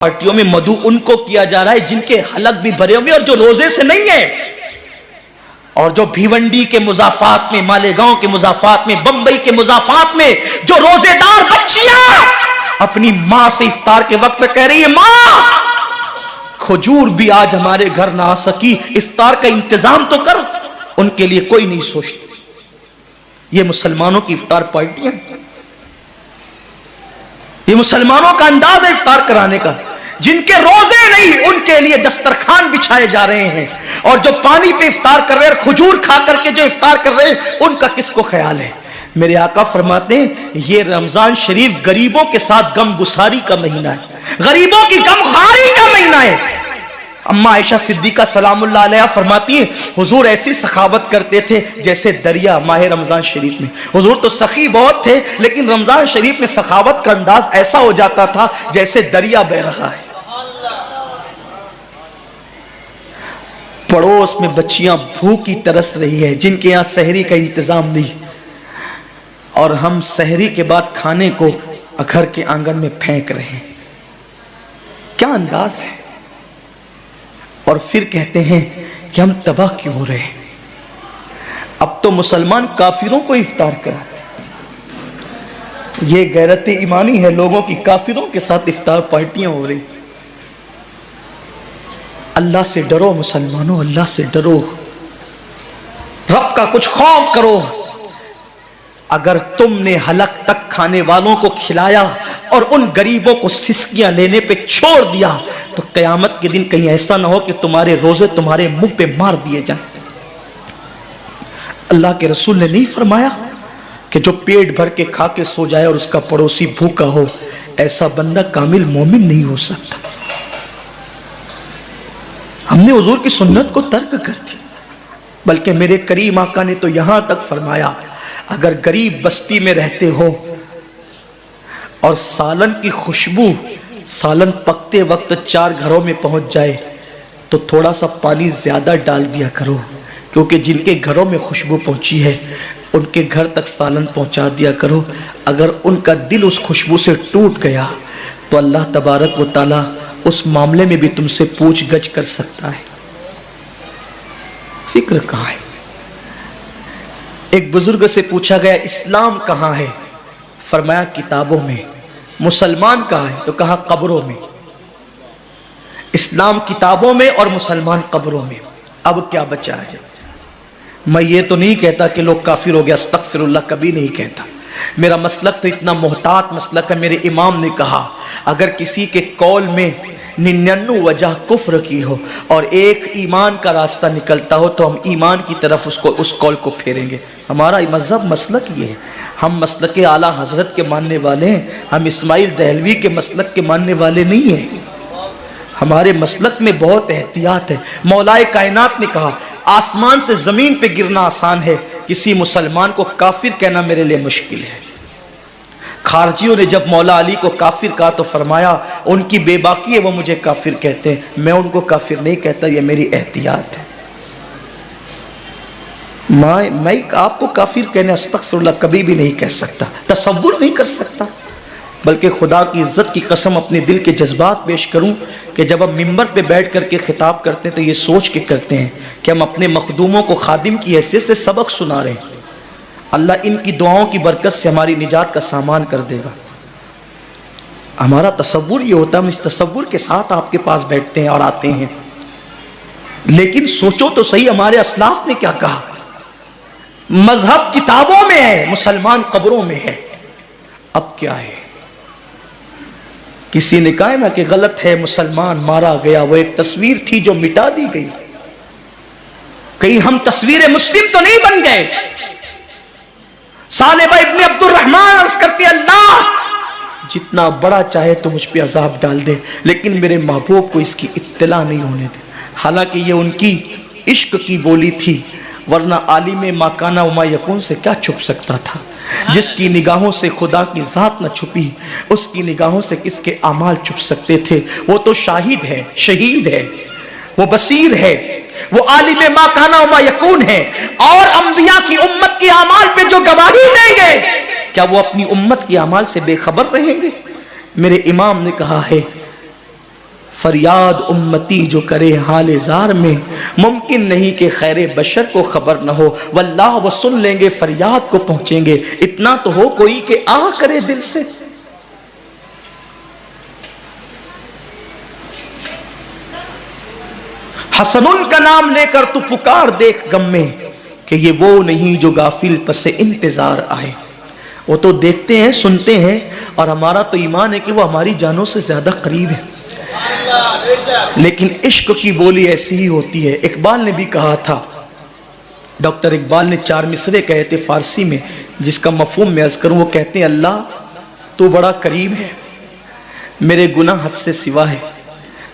پارٹیوں میں مدعو ان کو کیا جا رہا ہے جن کے حلق بھی بھرے ہوئے اور جو روزے سے نہیں ہے، اور جو بھیونڈی کے مضافات میں، مالیگاؤں کے مضافات میں، بمبئی کے مضافات میں جو روزے دار بچیاں اپنی ماں سے افطار کے وقت کہہ رہی ہے ماں کھجور بھی آج ہمارے گھر نہ آ سکی، افطار کا انتظام تو کر، ان کے لیے کوئی نہیں سوچتا۔ یہ مسلمانوں کی افطار پارٹیاں، یہ مسلمانوں کا انداز ہے افطار کرانے کا۔ جن کے روزے نہیں ان کے لیے دسترخوان بچھائے جا رہے ہیں، اور جو پانی پہ افطار کر رہے ہیں اور کھجور کھا کر کے جو افطار کر رہے ہیں ان کا کس کو خیال ہے؟ میرے آقا فرماتے ہیں یہ رمضان شریف غریبوں کے ساتھ غم گساری کا مہینہ ہے، غریبوں کی غم خواری کا مہینہ ہے۔ اما عائشہ صدیقہ سلام اللہ علیہ فرماتی ہیں حضور ایسی سخاوت کرتے تھے جیسے دریا ماہ رمضان شریف میں۔ حضور تو سخی بہت تھے لیکن رمضان شریف میں سخاوت کا انداز ایسا ہو جاتا تھا جیسے دریا بہہ رہا ہے۔ پڑوس میں بچیاں بھوکی ترس رہی ہے جن کے یہاں سحری کا انتظام نہیں، اور ہم سحری کے بعد کھانے کو گھر کے آنگن میں پھینک رہے ہیں۔ کیا انداز ہے؟ اور پھر کہتے ہیں کہ ہم تباہ کیوں ہو رہے ہیں؟ اب تو مسلمان کافروں کو افطار کراتے ہیں۔ یہ غیرت ایمانی ہے لوگوں کی، کافروں کے ساتھ افطار پارٹیاں ہو رہی۔ اللہ سے ڈرو مسلمانوں، اللہ سے ڈرو، رب کا کچھ خوف کرو۔ اگر تم نے حلق تک کھانے والوں کو کھلایا اور ان غریبوں کو سسکیاں لینے پہ چھوڑ دیا تو قیامت کے دن کہیں ایسا نہ ہو کہ تمہارے روزے تمہارے منہ پہ مار دیے جائیں۔ اللہ کے رسول نے نہیں فرمایا کہ جو پیٹ بھر کے کھا کے سو جائے اور اس کا پڑوسی بھوکا ہو ایسا بندہ کامل مومن نہیں ہو سکتا؟ ہم نے حضور کی سنت کو ترک کر دیا، بلکہ میرے کریم آقا نے تو یہاں تک فرمایا اگر غریب بستی میں رہتے ہو اور سالن کی خوشبو سالن پکتے وقت 4 گھروں میں پہنچ جائے تو تھوڑا سا پانی زیادہ ڈال دیا کرو، کیونکہ جن کے گھروں میں خوشبو پہنچی ہے ان کے گھر تک سالن پہنچا دیا کرو۔ اگر ان کا دل اس خوشبو سے ٹوٹ گیا تو اللہ تبارک و تعالی اس معاملے میں بھی تم سے پوچھ گچھ کر سکتا ہے۔ فکر کہاں ہے؟ ایک بزرگ سے پوچھا گیا اسلام کہاں ہے؟ فرمایا کتابوں میں۔ مسلمان کہاں ہے؟ تو کہا قبروں میں۔ اسلام کتابوں میں اور مسلمان قبروں میں۔ اب کیا بچا ہے؟ میں یہ تو نہیں کہتا کہ لوگ کافر ہو گیا، استغفر اللہ، کبھی نہیں کہتا۔ میرا مسلک تو اتنا محتاط مسلک ہے، میرے امام نے کہا اگر کسی کے قول میں 99 وجہ کفر کی ہو اور ایک ایمان کا راستہ نکلتا ہو تو ہم ایمان کی طرف اس قول کو پھیریں گے۔ ہمارا مذہب مسلک یہ ہے، ہم مسلک اعلیٰ حضرت کے ماننے والے ہیں، ہم اسماعیل دہلوی کے مسلک کے ماننے والے نہیں ہیں۔ ہمارے مسلک میں بہت احتیاط ہے۔ مولائے کائنات نے کہا آسمان سے زمین پہ گرنا آسان ہے، کسی مسلمان کو کافر کہنا میرے لیے مشکل ہے۔ خارجیوں نے جب مولا علی کو کافر کہا تو فرمایا ان کی بے باکی ہے، وہ مجھے کافر کہتے ہیں، میں ان کو کافر نہیں کہتا، یہ میری احتیاط ہے۔ میں آپ کو کافر کہنے استغفر اللہ کبھی بھی نہیں کہہ سکتا، تصور نہیں کر سکتا، بلکہ خدا کی عزت کی قسم اپنے دل کے جذبات پیش کروں کہ جب ہم ممبر پہ بیٹھ کر کے خطاب کرتے ہیں تو یہ سوچ کے کرتے ہیں کہ ہم اپنے مخدوموں کو خادم کی حیثیت سے سبق سنا رہے ہیں۔ اللہ ان کی دعاؤں کی برکت سے ہماری نجات کا سامان کر دے گا۔ ہمارا تصور یہ ہوتا ہے، ہم اس تصور کے ساتھ آپ کے پاس بیٹھتے ہیں اور آتے ہیں، لیکن سوچو تو صحیح ہمارے اسلاف نے کیا کہا۔ مذہب کتابوں میں ہے، مسلمان قبروں میں ہے۔ اب کیا ہے؟ کسی نے کہا نا کہ غلط ہے مسلمان مارا گیا، وہ ایک تصویر تھی جو مٹا دی گئی۔ کہیں ہم تصویر مسلم تو نہیں بن گئے؟ صالبہ ابن عبد الرحمن عرض کرتے اللہ جتنا بڑا چاہے تو مجھ پہ عذاب ڈال دے لیکن میرے محبوب کو اس کی اطلاع نہیں ہونے دے۔ حالانکہ یہ ان کی عشق کی بولی تھی، ورنہ عالم ما کان و ما یکون سے کیا چھپ سکتا تھا؟ جس کی نگاہوں سے خدا کی ذات نہ چھپی اس کی نگاہوں سے کس کے اعمال چھپ سکتے تھے؟ وہ تو شاہد ہے، شہید ہے، وہ بصیر ہے، وہ عالم ما کان و ما یکون ہے، اور انبیاء کی امت کی اعمال پہ جو گواہی دیں گے کیا وہ اپنی امت کی اعمال سے بے خبر رہیں گے؟ میرے امام نے کہا ہے फरियाद उम्मती जो करे हाल जार में, मुमकिन नहीं कि खैर बशर को खबर न हो, वल्लाह वो सुन लेंगे फरियाद को पहुंचेंगे, इतना तो हो कोई कि आ करे दिल से। हसनुन का नाम लेकर तू पुकार देख गम में कि ये वो नहीं जो गाफिल पसे इंतजार आए। वो तो देखते हैं सुनते हैं और हमारा तो ईमान है कि वो हमारी जानों से ज्यादा करीब है, लेकिन इश्क की बोली ऐसी ही होती है। इकबाल ने भी कहा था, डॉक्टर इकबाल ने 4 मिसरे कहे थे फारसी में, जिसका मफहूम मैं अर्ज करूं। वो कहते हैं, अल्लाह तू बड़ा करीब है, मेरे गुनाह हद से सिवा है,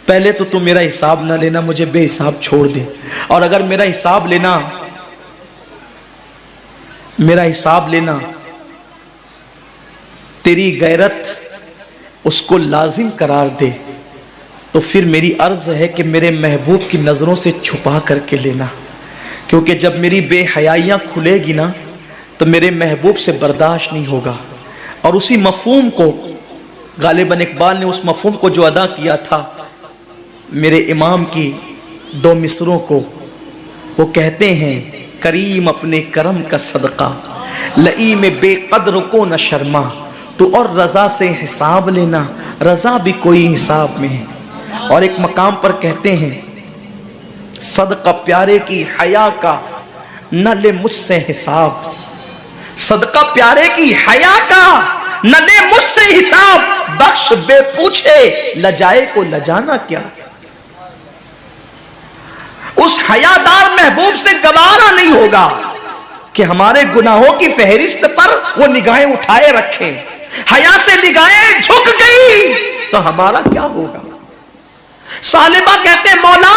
पहले तो तू मेरा हिसाब ना लेना, मुझे बेहिसाब छोड़ दे, और अगर मेरा हिसाब लेना तेरी गैरत उसको लाजिम करार दे, तो फिर मेरी अर्ज है कि मेरे महबूब की नजरों से छुपा करके लेना, क्योंकि जब मेरी बेहयाइयां खुलेगी ना तो मेरे महबूब से बर्दाश्त नहीं होगा। और उसी मफहूम को गालिबन इकबाल ने उस मफहूम को जो अदा किया था मेरे इमाम की 2 मिसरों को, वो कहते हैं, करीम अपने करम का सदका लई में बेकद्र को न शर्मा, तो और रजा से हिसाब लेना, रजा भी कोई हिसाब में है। और एक मकाम पर कहते हैं, सदका प्यारे की हया का न ले मुझसे हिसाब, सदका प्यारे की हया का न ले मुझसे हिसाब, बख्श बे पूछे लजाए को लजाना क्या। उस हयादार महबूब से गवारा नहीं होगा कि हमारे गुनाहों की फहरिस्त पर वो निगाहें उठाए रखे, हया से निगाहें झुक गई तो हमारा क्या होगा। सालिबा कहते, मौला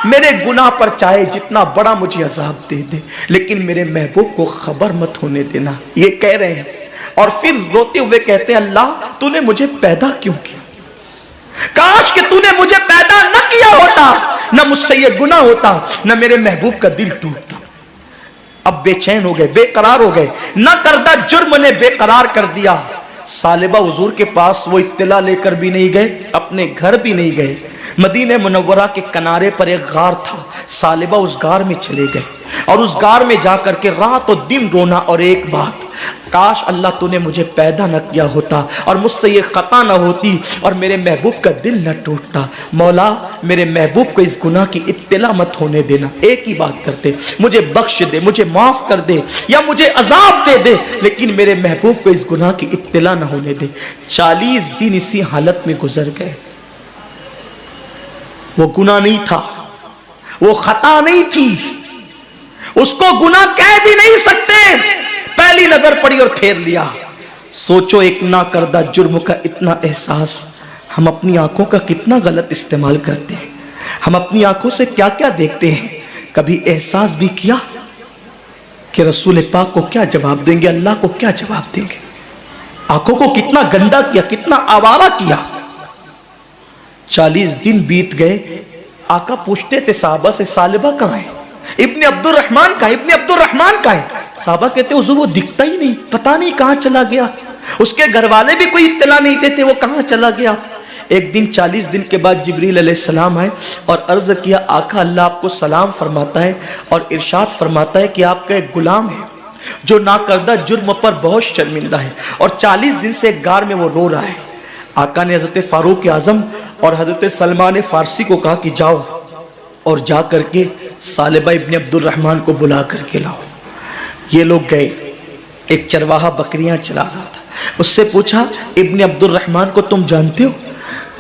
मेरे गुनाह पर चाहे जितना बड़ा मुझे अजाब दे दे, लेकिन मेरे महबूब को खबर मत होने देना। ये कह रहे हैं और फिर रोते हुए कहते हैं, अल्लाह तूने मुझे पैदा क्यों किया, काश कि तूने मुझे पैदा न किया होता, न मुझसे ये गुनाह होता, न मेरे महबूब का दिल टूटता। अब बेचैन हो गए, बेकरार हो गए, न करदा जुर्म ने बेकरार कर दिया। सालिबा हुजूर के पास वो इत्तला लेकर भी नहीं गए, अपने घर भी नहीं गए। मदीने मुनव्वरा के किनारे पर एक गार था, सालिबा उस गार में चले गए और उस गार में जाकर के रात और दिन रोना, और एक बात, काश अल्लाह तूने मुझे पैदा न किया होता और मुझसे ये खता न होती और मेरे महबूब का दिल न टूटता। मौला मेरे महबूब को इस गुनाह की इत्तला मत होने देना। एक ही बात करते, मुझे बख्श दे, मुझे माफ कर दे या मुझे अजाब दे दे, लेकिन मेरे महबूब को इस गुनाह की इत्तला न होने दे। 40 दिन इसी हालत में गुजर गए। वो गुनाह नहीं था, वो खता नहीं थी, उसको गुनाह कह भी नहीं सकते, पहली नजर पड़ी और फेर लिया। सोचो एक ना करदा जुर्म का इतना एहसास, हम अपनी आंखों का कितना गलत इस्तेमाल करते हैं। हम अपनी आंखों से क्या क्या देखते हैं, कभी एहसास भी किया कि रसूल पाक को क्या जवाब देंगे, अल्लाह को क्या जवाब देंगे। आंखों को कितना गंदा किया, कितना आवारा किया। 40 दिन बीत गए। आका पूछते थे साहबा से, सालिबा कहाँ है, इब्ने अब्दुल रहमान का, इब्ने अब्दुल रहमान का है। साहबा कहते हुजूर वो दिखता ही नहीं, पता नहीं कहाँ चला गया। उसके घर वाले भी कोई इत्तला नहीं देते वो कहाँ चला गया। एक दिन 40 दिन के बाद जिब्रील अलैहिस्सलाम आए और अर्ज किया, आका अल्लाह आपको सलाम फरमाता है और इरशाद फरमाता है कि आपका एक गुलाम है जो नाकर्दा जुर्म पर बहुत शर्मिंदा है और 40 दिन से एक गार में वो रो रहा है। आका ने हजरत फारूक आजम और हजरत सलमान फारसी को कहा कि जाओ और जा करके सालिबा इब्ने अब्दुल रहमान को बुला करके लाओ। ये लोग गए। एक चरवाहा बकरियां चला रहा था, उससे पूछा, इब्ने अब्दुल रहमान को तुम जानते हो?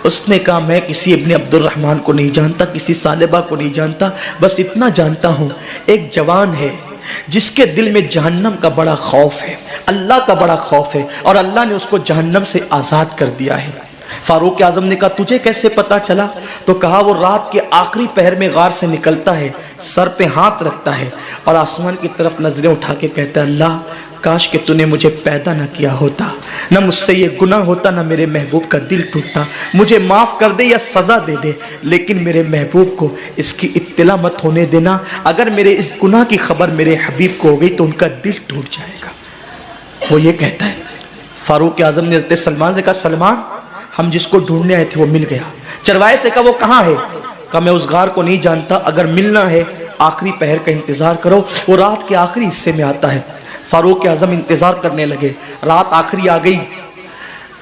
उसने कहा, मैं किसी इब्ने अब्दुल रहमान को नहीं जानता, किसी सालिबा को नहीं जानता, बस इतना जानता हूँ एक जवान है जिसके दिल में जहन्नम का बड़ा खौफ है, अल्लाह का बड़ा खौफ है और अल्लाह ने उसको जहन्नम से आज़ाद कर दिया है। फारूक आजम ने कहा, तुझे कैसे पता चला? तो कहा, वो रात के आखिरी पहर में गार से निकलता है, सर पे हाथ रखता है और आसमान की तरफ नजरें उठा के कहता है, अल्लाह काश कि तूने मुझे पैदा न किया होता, न मुझसे ये गुनाह होता, न मेरे महबूब का दिल टूटता, मुझे माफ़ कर दे या सज़ा दे दे, लेकिन मेरे महबूब को इसकी इत्तला मत होने देना। अगर मेरे इस गुनाह की खबर मेरे हबीब को हो गई तो उनका दिल टूट जाएगा। वो ये कहता है। फारूक आजम ने हज़रत सलमान से कहा, सलमान हम जिसको ढूंढने आए थे वो मिल गया। चरवाहे से कहा वो कहाँ है? कहा मैं उस गार को नहीं जानता, अगर मिलना है आखिरी पहर का इंतजार करो, वो रात के आखिरी हिस्से में आता है। फारूक आजम इंतजार करने लगे, रात आखिरी आ गई,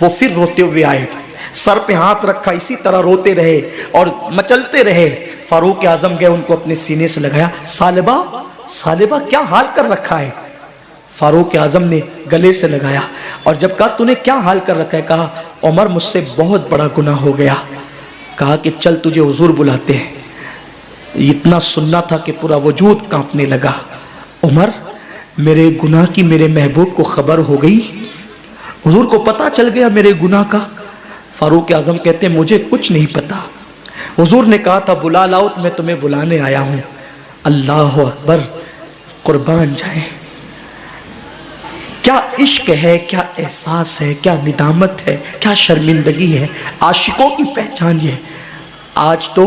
वो फिर रोते हुए आए, सर पे हाथ रखा, इसी तरह रोते रहे और मचलते रहे। फारूक आजम गए, उनको अपने सीने से लगाया, सालिबा सालिबा क्या हाल कर रखा है? फारूक आजम ने गले से लगाया और जब कहा तूने क्या हाल कर रखा है? कहा उमर मुझसे बहुत बड़ा गुनाह हो गया। कहा कि चल तुझे हुजूर बुलाते हैं। इतना सुनना था कि पूरा वजूद कांपने लगा। उमर मेरे गुनाह की मेरे महबूब को खबर हो गई, हुजूर को पता चल गया मेरे गुनाह का। फारूक आजम कहते मुझे कुछ नहीं पता, हुजूर ने कहा था बुला लाओ तो मैं तुम्हें बुलाने आया हूं। अल्लाह अकबर, कुर्बान जाए, क्या इश्क है, क्या एहसास है, क्या निदामत है, क्या शर्मिंदगी है। आशिकों की पहचान ये। आज तो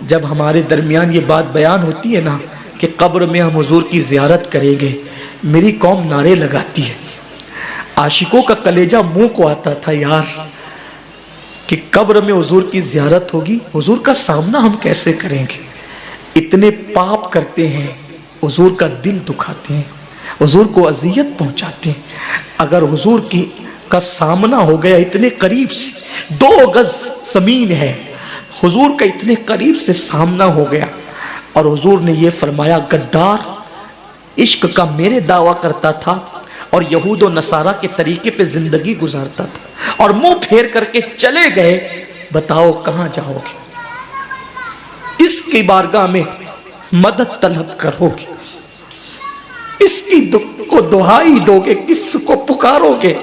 जब हमारे दरमियान ये बात बयान होती है ना कि कब्र में हम हुजूर की ज़ियारत करेंगे, मेरी कौम नारे लगाती है। आशिकों का कलेजा मुंह को आता था यार कि कब्र में हुजूर की ज़ियारत होगी, हुजूर का सामना हम कैसे करेंगे। इतने पाप करते हैं, हुजूर का दिल दुखाते हैं, हुजूर को अजियत पहुंचाते हैं। अगर हुजूर का सामना हो गया इतने करीब से, 2 गज जमीन है, हुजूर का इतने करीब से सामना हो गया और हुजूर ने ये फरमाया गद्दार इश्क का मेरे दावा करता था और यहूद और नसारा के तरीके पे जिंदगी गुजारता था और मुंह फेर करके चले गए, बताओ कहां जाओगे? इसकी बारगाह में मदद तलब करोगे, इसकी दुख को दुहाई दोगे, किसको पुकारोगे?